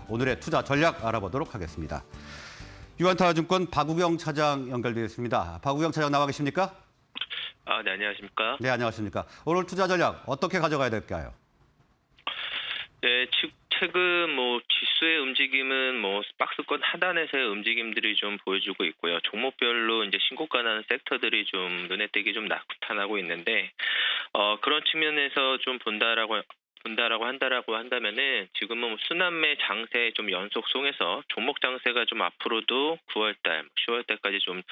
오늘의 투자 전략 알아보도록 하겠습니다. 유한타증권 박우경 차장 연결되어 있습니다. 박우경 차장 나와 계십니까? 네, 안녕하십니까? 네, 안녕하십니까. 오늘 투자 전략 어떻게 가져가야 될까요? 네, 최근 지수의 움직임은 박스권 하단에서의 움직임들이 좀 보여주고 있고요. 종목별로 이제 신고가 나는 섹터들이 좀 눈에 띄게 좀 나타나고 있는데, 그런 측면에서 좀 본다라고 한다면은 지금은 순환매 장세 좀 연속 송에서 종목 장세가 좀 앞으로도 9월달, 10월달까지 좀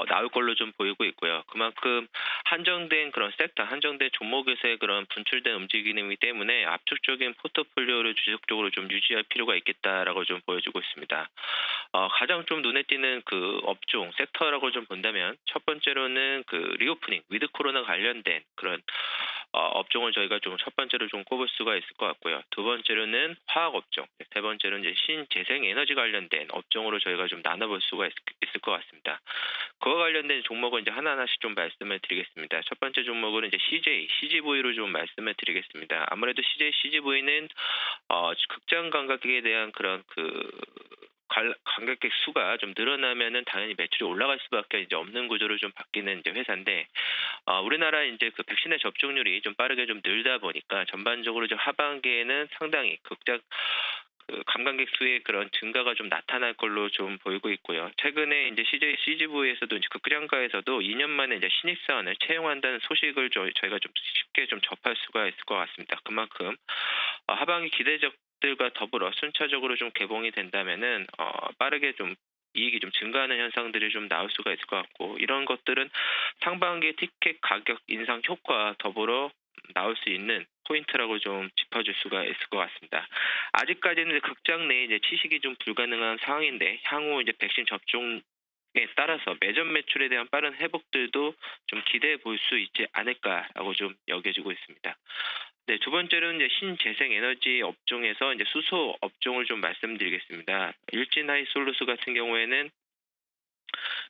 나올 걸로 좀 보이고 있고요. 그만큼 한정된 그런 섹터, 한정된 종목에서의 그런 분출된 움직임이기 때문에 압축적인 포트폴리오를 지속적으로 좀 유지할 필요가 있겠다라고 좀 보여주고 있습니다. 가장 좀 눈에 띄는 그 업종, 섹터라고 좀 본다면 첫 번째로는 그 리오프닝, 위드 코로나 관련된 그런 업종을 저희가 좀 첫 번째로 좀 꼽을 수가 있을 것 같고요. 두 번째로는 화학 업종, 세 번째로는 이제 신재생 에너지 관련된 업종으로 저희가 좀 나눠볼 수가 있을 것 같습니다. 그와 관련된 종목은 이제 하나하나씩 좀 말씀을 드리겠습니다. 첫 번째 종목은 이제 CGV로 좀 말씀을 드리겠습니다. 아무래도 CGV는 극장 관광객에 대한 그런 관광객 수가 좀 늘어나면은 당연히 매출이 올라갈 수밖에 이제 없는 구조로 좀 바뀌는 이제 회사인데, 우리나라 이제 그 백신의 접종률이 좀 빠르게 좀 늘다 보니까 전반적으로 좀 하반기에는 상당히 관광객 수의 그런 증가가 좀 나타날 걸로 좀 보이고 있고요. 최근에 이제 CGV에서도 이제 극장가에서도 2년 만에 이제 신입사원을 채용한다는 소식을 저희가 좀 쉽게 좀 접할 수가 있을 것 같습니다. 그만큼 하반기 기대적들과 더불어 순차적으로 좀 개봉이 된다면은 빠르게 좀 이익이 좀 증가하는 현상들이 좀 나올 수가 있을 것 같고, 이런 것들은 상반기 티켓 가격 인상 효과와 더불어 나올 수 있는 포인트라고 좀 짚어줄 수가 있을 것 같습니다. 아직까지는 극장 내에 이제 취식이 좀 불가능한 상황인데, 향후 이제 백신 접종에 따라서 매점 매출에 대한 빠른 회복들도 좀 기대해 볼 수 있지 않을까라고 좀 여겨지고 있습니다. 네, 두 번째로는 이제 신재생 에너지 업종에서 이제 수소 업종을 좀 말씀드리겠습니다. 일진하이솔루스 같은 경우에는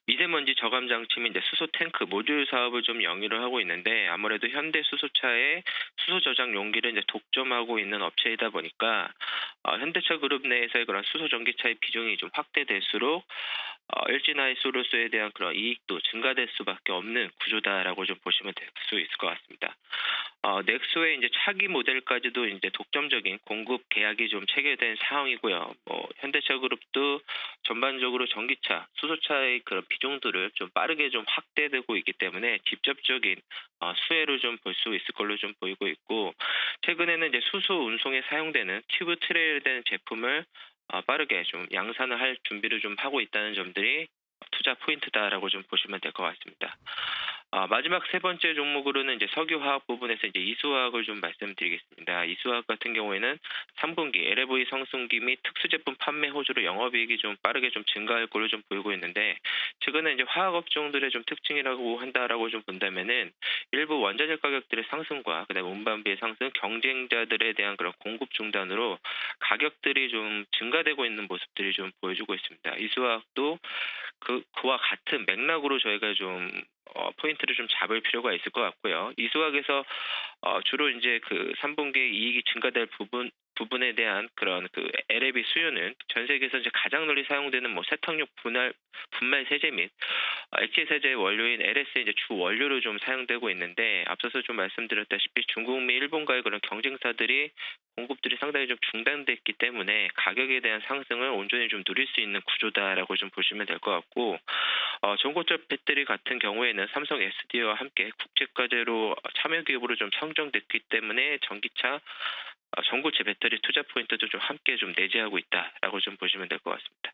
미세먼지 저감 장치 및 이제 수소 탱크 모듈 사업을 좀 영위를 하고 있는데, 아무래도 현대 수소차의 수소 저장 용기를 이제 독점하고 있는 업체이다 보니까 현대차 그룹 내에서의 그런 수소 전기차의 비중이 좀 확대될수록 일진하이솔루스에 대한 그런 이익도 증가될 수밖에 없는 구조다라고 좀 보시면 될 수 있을 것 같습니다. 넥소의 이제 차기 모델까지도 이제 독점적인 공급 계약이 좀 체결된 상황이고요. 현대차 그룹도 전반적으로 전기차, 수소차의 그런 비중들을 좀 빠르게 좀 확대되고 있기 때문에 직접적인 수혜를 좀 볼 수 있을 걸로 좀 보이고 있고, 최근에는 이제 수소 운송에 사용되는 튜브 트레이에 대한 제품을 빠르게 좀 양산을 할 준비를 좀 하고 있다는 점들이 투자 포인트다라고 좀 보시면 될 것 같습니다. 마지막 세 번째 종목으로는 이제 석유화학 부분에서 이제 이수화학을 좀 말씀드리겠습니다. 이수화학 같은 경우에는 3분기 LLV 성승기 및 특수제품 판매 호조로 영업이익이 좀 빠르게 좀 증가할 걸로 좀 보이고 있는데, 최근에 이제 화학 업종들의 좀 특징이라고 한다라고 좀 본다면은 일부 원자재 가격들의 상승과 그다음에 운반비의 상승, 경쟁자들에 대한 그런 공급 중단으로 가격들이 좀 증가되고 있는 모습들이 좀 보여주고 있습니다. 이수화학도 그와 같은 맥락으로 저희가 좀 포인트를 좀 잡을 필요가 있을 것 같고요. 이수학에서 주로 이제 그 3분기 이익이 증가될 부분에 대한 그런 그 LLB 수요는 전 세계에서 이제 가장 널리 사용되는 세탁용 분말 세제 및 액체 세제 원료인 LS의 이제 주 원료로 좀 사용되고 있는데, 앞서서 좀 말씀드렸다시피 중국 및 일본과의 그런 경쟁사들이 공급들이 상당히 좀 중단됐기 때문에 가격에 대한 상승을 온전히 좀 누릴 수 있는 구조다라고 좀 보시면 될 것 같고, 전고체 배터리 같은 경우에는 삼성 SDI와 함께 국제과제로 참여 기업으로 좀 선정됐기 때문에 전기차 전고체 배터리 투자 포인트도 좀 함께 좀 내재하고 있다라고 좀 보시면 될 것 같습니다.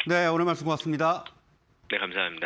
네, 오늘 말씀 고맙습니다. 네, 감사합니다.